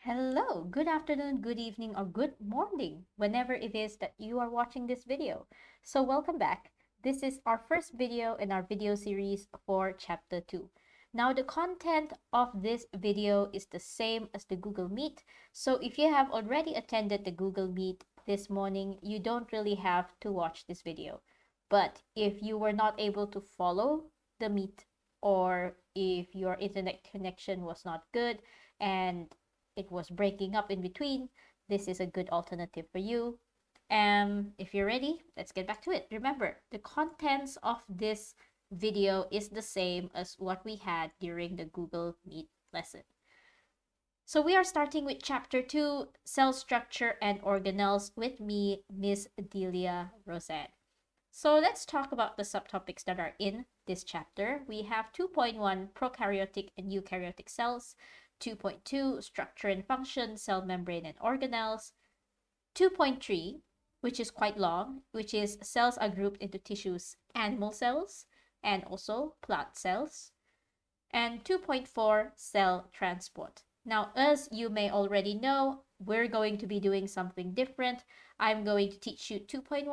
Hello, good afternoon, good evening, or good morning, whenever it is that you are watching this video. So welcome back. This is our first video in our video series for Chapter 2. Now the content of this video is the same as the Google Meet. So if you have already attended the Google Meet this morning, you don't really have to watch this video. But if you were not able to follow the Meet, or if your internet connection was not good and it was breaking up in between, this is a good alternative for you. And if you're ready, let's get back to it. Remember, the contents of this video is the same as what we had during the Google Meet lesson. So we are starting with Chapter 2, Cell Structure and Organelles, with me, Miss Delia Roseanne. So let's talk about the subtopics that are in this chapter. We have 2.1, Prokaryotic and Eukaryotic cells, 2.2, Structure and Function, Cell Membrane and Organelles, 2.3, which is quite long, which is cells are grouped into tissues, animal cells, and also plant cells, and 2.4, Cell Transport. Now, as you may already know, we're going to be doing something different. I'm going to teach you 2.1,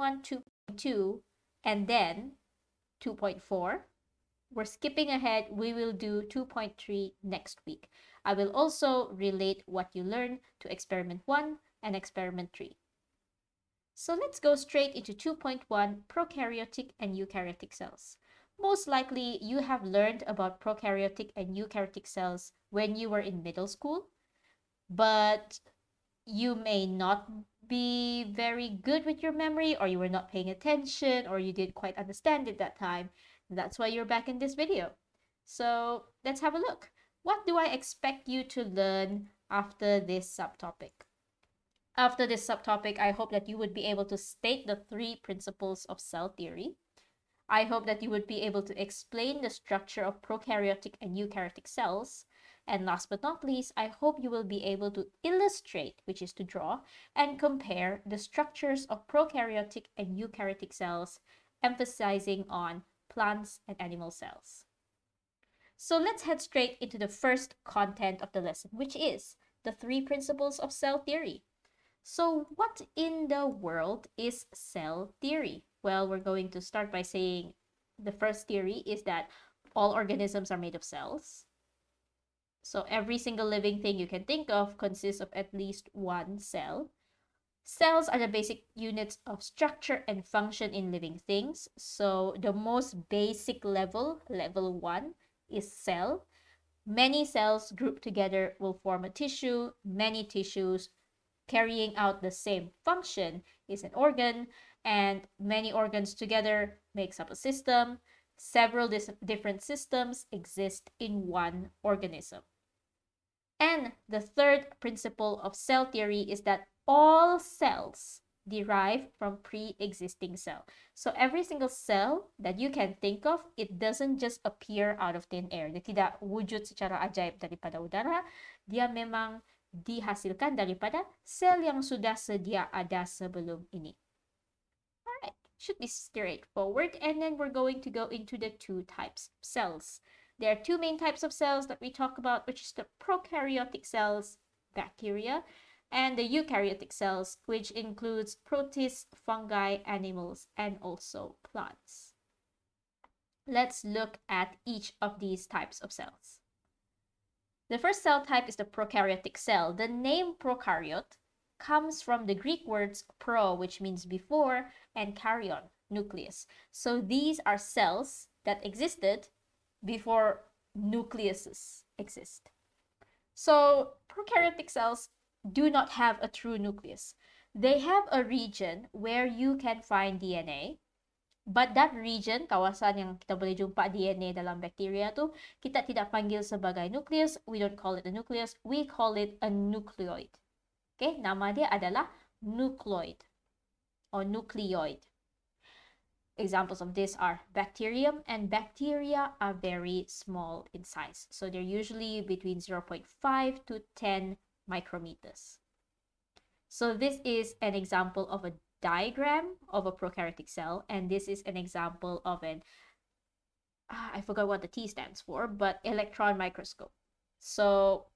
2.2, and then 2.4. We're skipping ahead. We will do 2.3 next week. I will also relate what you learn to experiment 1 and experiment 3. So let's go straight into 2.1, prokaryotic and eukaryotic cells. Most likely, you have learned about prokaryotic and eukaryotic cells when you were in middle school, but you may not be very good with your memory, or you were not paying attention, or you didn't quite understand it that time. That's why you're back in this video. So let's have a look. What do I expect you to learn after this subtopic? After this subtopic, I hope that you would be able to state the 3 principles of cell theory. I hope that you would be able to explain the structure of prokaryotic and eukaryotic cells. And last but not least, I hope you will be able to illustrate, which is to draw, and compare the structures of prokaryotic and eukaryotic cells, emphasizing on plants and animal cells. So let's head straight into the first content of the lesson, which is the 3 principles of cell theory. So what in the world is cell theory? Well, we're going to start by saying the first theory is that all organisms are made of cells. So every single living thing you can think of consists of at least one cell. Cells are the basic units of structure and function in living things. So the most basic level, level 1, is cell. Many cells grouped together will form a tissue. Many tissues carrying out the same function is an organ, and many organs together makes up a system. Several different systems exist in one organism. And the third principle of cell theory is that all cells derive from pre-existing cell. So every single cell that you can think of, it doesn't just appear out of thin air. Dia tidak wujud secara ajaib daripada udara. Dia memang dihasilkan daripada sel yang sudah sedia ada sebelum ini. Alright, should be straightforward. And then we're going to go into the 2 types of cells. There are 2 main types of cells that we talk about, which is the prokaryotic cells, bacteria, and the eukaryotic cells, which includes protists, fungi, animals, and also plants. Let's look at each of these types of cells. The first cell type is the prokaryotic cell. The name prokaryote comes from the Greek words pro, which means before, and karyon, nucleus. So these are cells that existed before nucleuses exist. So prokaryotic cells do not have a true nucleus. They have a region where you can find DNA, but that region, kawasan yang kita boleh jumpa DNA dalam bacteria tu, kita tidak panggil sebagai nucleus. We don't call it a nucleus. We call it a nucleoid. Okay, nama dia adalah nucleoid or nucleoid. Examples of this are bacterium, and bacteria are very small in size. So they're usually between 0.5 to 10 micrometers. So this is an example of a diagram of a prokaryotic cell, and this is an example of an, I forgot what the T stands for, but electron microscope. So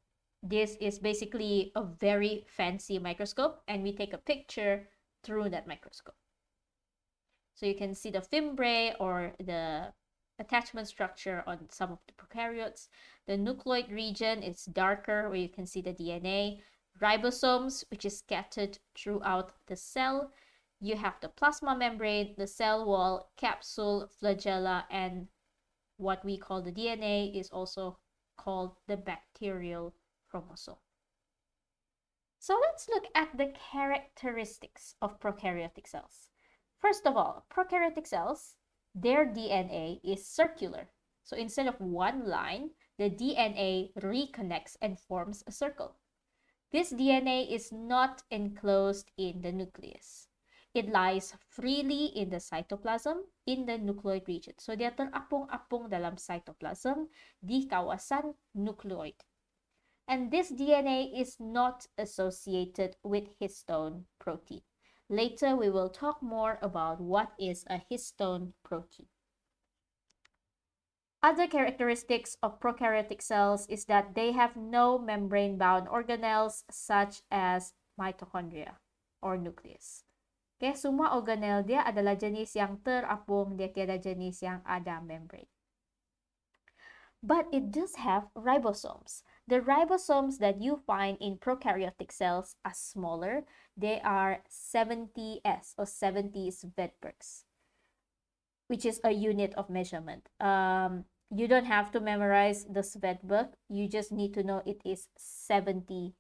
This is basically a very fancy microscope, and we take a picture through that microscope. So you can see the fimbriae or the attachment structure on some of the prokaryotes. The nucleoid region is darker, where you can see the DNA. Ribosomes, which is scattered throughout the cell. You have the plasma membrane, the cell wall, capsule, flagella, and what we call the DNA is also called the bacterial chromosome. So let's look at the characteristics of prokaryotic cells. First of all, prokaryotic cells, their DNA is circular. So instead of one line, the DNA reconnects and forms a circle. This DNA is not enclosed in the nucleus. It lies freely in the cytoplasm in the nucleoid region. So dia terapung-apung dalam cytoplasm di kawasan nucleoid. And this DNA is not associated with histone protein. Later, we will talk more about what is a histone protein. Other characteristics of prokaryotic cells is that they have no membrane-bound organelles such as mitochondria or nucleus. Okay, semua organel dia adalah jenis yang terapung, dia tiada jenis yang ada membrane. But it does have ribosomes. The ribosomes that you find in prokaryotic cells are smaller. They are 70s or 70 Svedbergs, which is a unit of measurement. You don't have to memorize the Svedberg. You just need to know it is 70s.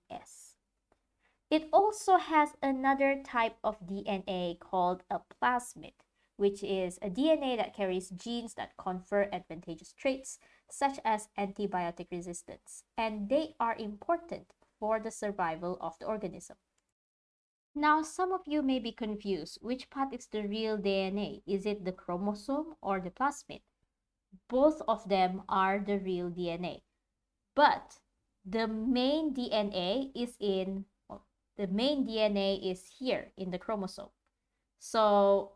It also has another type of DNA called a plasmid, which is a DNA that carries genes that confer advantageous traits, such as antibiotic resistance, and they are important for the survival of the organism. Now, some of you may be confused. Which part is the real DNA? Is it the chromosome or the plasmid? Both of them are the real DNA. But the main DNA is here in the chromosome. So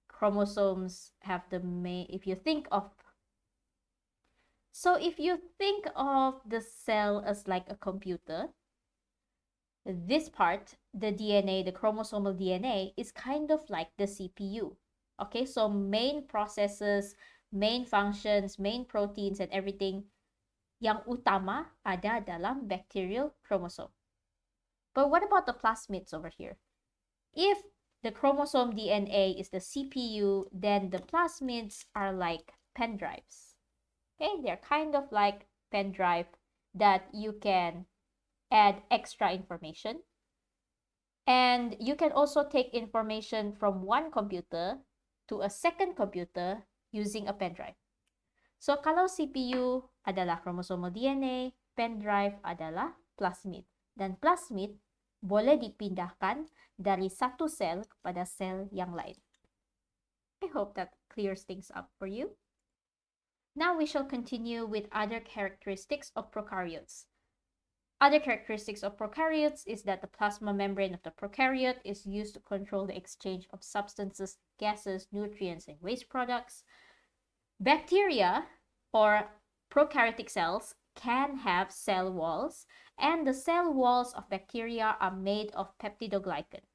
chromosomes have the main, if you think of the cell as like a computer, this part, the DNA, the chromosomal DNA, is kind of like the CPU. Okay, so main processes, main functions, main proteins, and everything yang utama ada dalam bacterial chromosome. But what about the plasmids over here? If the chromosome DNA is the CPU, then the plasmids are like pen drives. Okay, they're kind of like pen drive that you can add extra information. And you can also take information from one computer to a second computer using a pen drive. So kalau CPU adalah chromosomal DNA, pen drive adalah plasmid. Dan plasmid boleh dipindahkan dari satu sel kepada sel yang lain. I hope that clears things up for you. Now we shall continue with other characteristics of prokaryotes. Other characteristics of prokaryotes is that the plasma membrane of the prokaryote is used to control the exchange of substances, gases, nutrients, and waste products. Bacteria or prokaryotic cells can have cell walls, and the cell walls of bacteria are made of peptidoglycan.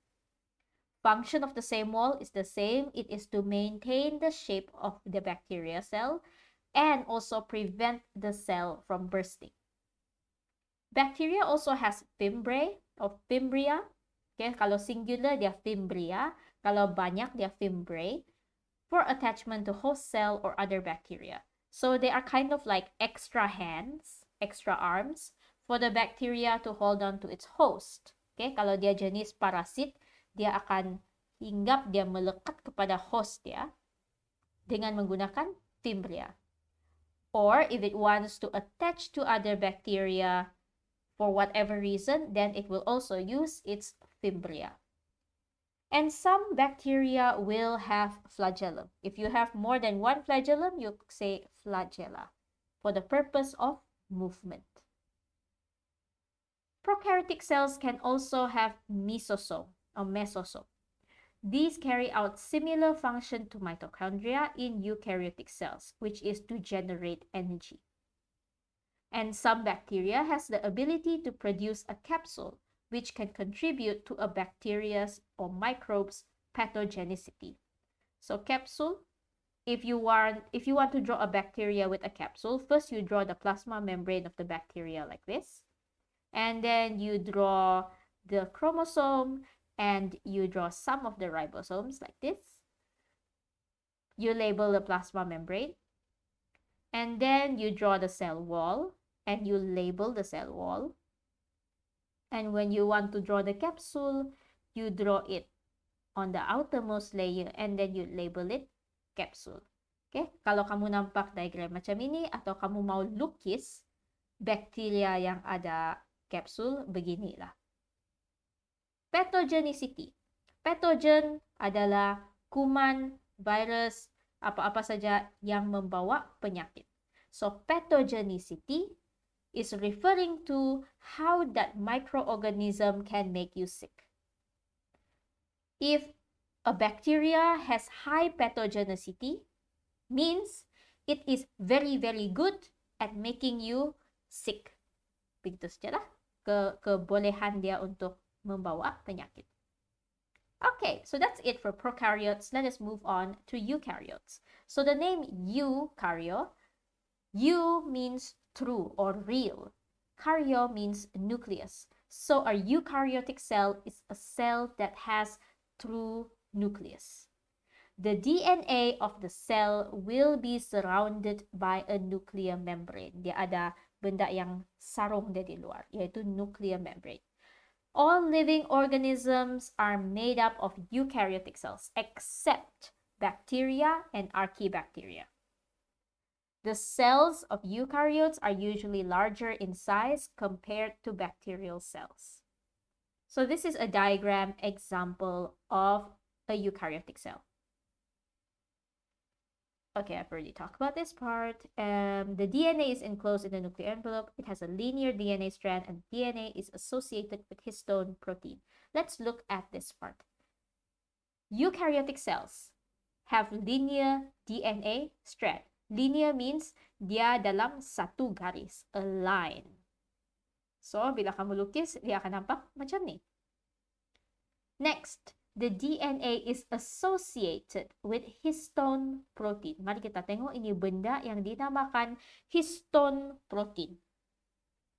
Function of the same wall is the same. It is to maintain the shape of the bacteria cell and also prevent the cell from bursting. Bacteria also has fimbriae or fimbria. Okay, kalau singular dia fimbria, kalau banyak dia fimbriae, for attachment to host cell or other bacteria. So they are kind of like extra hands, extra arms for the bacteria to hold on to its host. Okay, kalau dia jenis parasit, dia akan hinggap, dia melekat kepada host dia dengan menggunakan fimbria. Or if it wants to attach to other bacteria for whatever reason, then it will also use its fimbria. And some bacteria will have flagellum. If you have more than one flagellum, you say flagella for the purpose of movement. Prokaryotic cells can also have mesosome or mesosome. These carry out similar function to mitochondria in eukaryotic cells, which is to generate energy. And some bacteria has the ability to produce a capsule, which can contribute to a bacteria's or microbes' pathogenicity. So capsule, if you want to draw a bacteria with a capsule, first you draw the plasma membrane of the bacteria like this. And then you draw the chromosome and you draw some of the ribosomes like this. You label the plasma membrane. And then you draw the cell wall and you label the cell wall. And when you want to draw the capsule, you draw it on the outermost layer and then you label it capsule. Okay? Kalau kamu nampak diagram macam ini atau kamu mau lukis bakteria yang ada capsule, beginilah. Pathogenicity. Pathogen adalah kuman, virus, apa-apa saja yang membawa penyakit. So pathogenicity is referring to how that microorganism can make you sick. If a bacteria has high pathogenicity, means it is very, very good at making you sick. Begitu saja lah kebolehan dia untuk membawa penyakit. Okay, so that's it for prokaryotes. Let us move on to eukaryotes. So the name eukaryo, eu means true or real. Karyo means nucleus. So a eukaryotic cell is a cell that has true nucleus. The DNA of the cell will be surrounded by a nuclear membrane. Dia ada benda yang sarung dia di luar, yaitu nuclear membrane. All living organisms are made up of eukaryotic cells, except bacteria and archaebacteria. The cells of eukaryotes are usually larger in size compared to bacterial cells. So this is a diagram example of a eukaryotic cell. Okay, I've already talked about this part. The DNA is enclosed in the nuclear envelope. It has a linear DNA strand and DNA is associated with histone protein. Let's look at this part. Eukaryotic cells have linear DNA strand. Linear means dia dalam satu garis, a line. So, bila kamu lukis, dia akan nampak macam ni. Next, the DNA is associated with histone protein. Mari kita tengok ini benda yang dinamakan histone protein.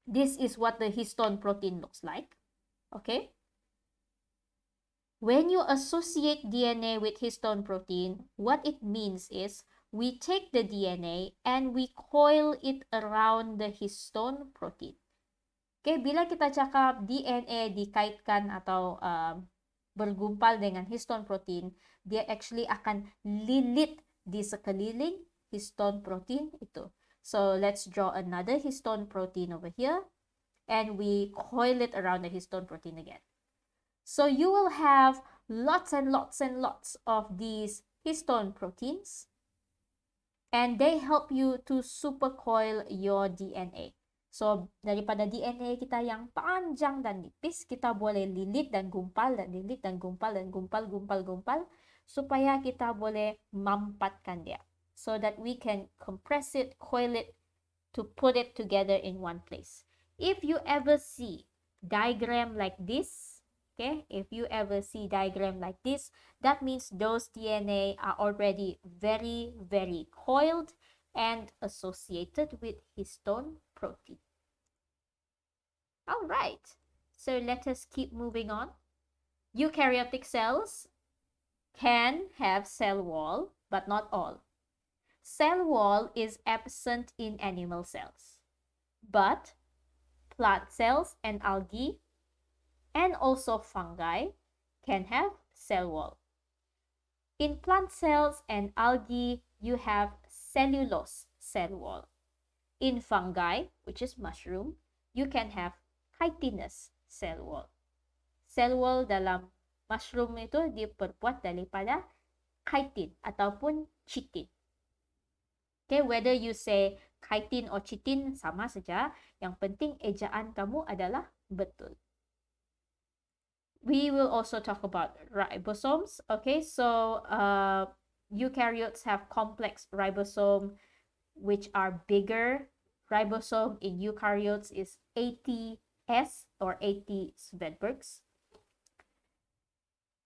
This is what the histone protein looks like. Okay? When you associate DNA with histone protein, what it means is we take the DNA and we coil it around the histone protein. Okay, bila kita cakap DNA dikaitkan atau bergumpal dengan histone protein, dia actually akan lilit di sekeliling histone protein itu. So let's draw another histone protein over here and we coil it around the histone protein again. So you will have lots and lots and lots of these histone proteins and they help you to supercoil your DNA. So, daripada DNA kita yang panjang dan nipis, kita boleh lilit dan gumpal dan lilit dan gumpal dan gumpal supaya kita boleh mampatkan dia. So that we can compress it, coil it, to put it together in one place. If you ever see diagram like this, okay, if you ever see diagram like this, that means those DNA are already very, very coiled and associated with histone protein. All right, so let us keep moving on. Eukaryotic cells can have cell wall, but not all. Cell wall is absent in animal cells, but plant cells and algae and also fungi can have cell wall. In plant cells and algae, you have cellulose cell wall. In fungi, which is mushroom, you can have chitinous cell wall. Cell wall dalam mushroom itu diperbuat daripada chitin ataupun chitin. Okay, whether you say chitin or chitin sama saja, yang penting ejaan kamu adalah betul. We will also talk about ribosomes. Okay, so eukaryotes have complex ribosome which are bigger Ribosome in eukaryotes is 80 S or 80 Svedbergs.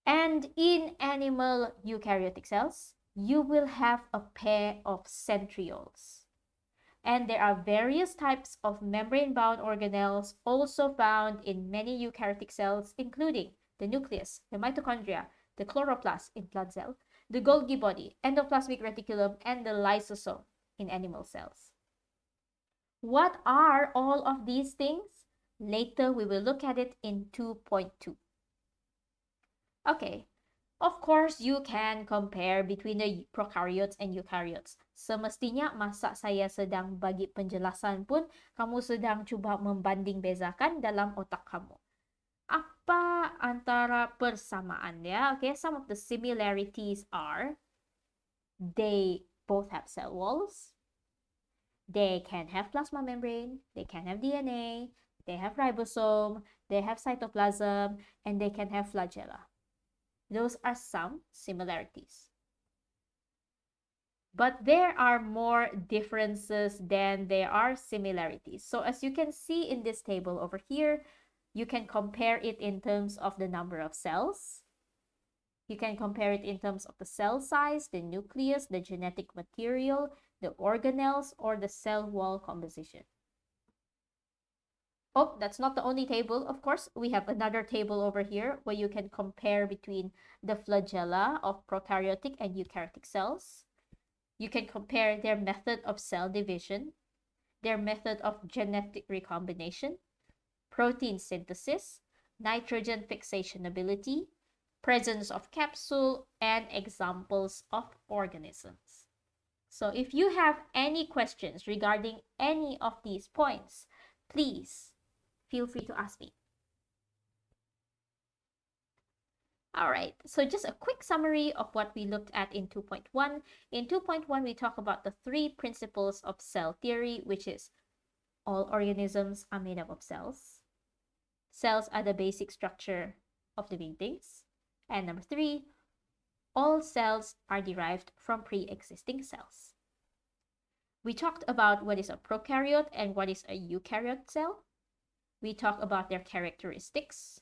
And in animal eukaryotic cells, you will have a pair of centrioles. And there are various types of membrane-bound organelles also found in many eukaryotic cells, including the nucleus, the mitochondria, the chloroplast in plant cell, the Golgi body, endoplasmic reticulum, and the lysosome in animal cells. What are all of these things? Later, we will look at it in 2.2. Okay, of course, you can compare between the prokaryotes and eukaryotes. Semestinya masa saya sedang bagi penjelasan pun, kamu sedang cuba membanding bezakan dalam otak kamu. Apa antara persamaan ya? Okay, some of the similarities are they both have cell walls. They can have plasma membrane, they can have DNA, they have ribosome, they have cytoplasm, and they can have flagella. Those are some similarities. But there are more differences than there are similarities. So as you can see in this table over here, you can compare it in terms of the number of cells. You can compare it in terms of the cell size, the nucleus, the genetic material, the organelles, or the cell wall composition. Oh, that's not the only table. Of course, we have another table over here where you can compare between the flagella of prokaryotic and eukaryotic cells. You can compare their method of cell division, their method of genetic recombination, protein synthesis, nitrogen fixation ability, presence of capsule, and examples of organisms. So if you have any questions regarding any of these points, please feel free to ask me. All right, so just a quick summary of what we looked at in 2.1. In 2.1, we talk about the 3 principles of cell theory, which is all organisms are made up of cells. Cells are the basic structure of living things. And number 3, all cells are derived from pre-existing cells. We talked about what is a prokaryote and what is a eukaryote cell. We talked about their characteristics.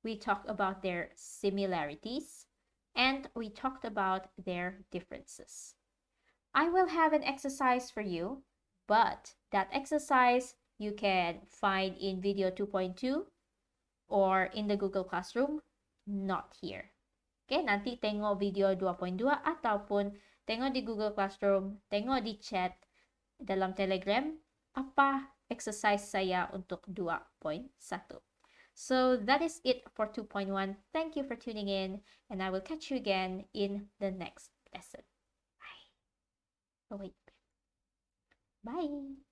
We talked about their similarities. And we talked about their differences. I will have an exercise for you, but that exercise you can find in video 2.2 or in the Google Classroom, not here. Okay, nanti tengok video 2.2 ataupun tengok di Google Classroom, tengok di chat dalam Telegram, apa exercise saya untuk 2.1. So that is it for 2.1. Thank you for tuning in, and I will catch you again in the next lesson. Bye. Oh, wait. Bye.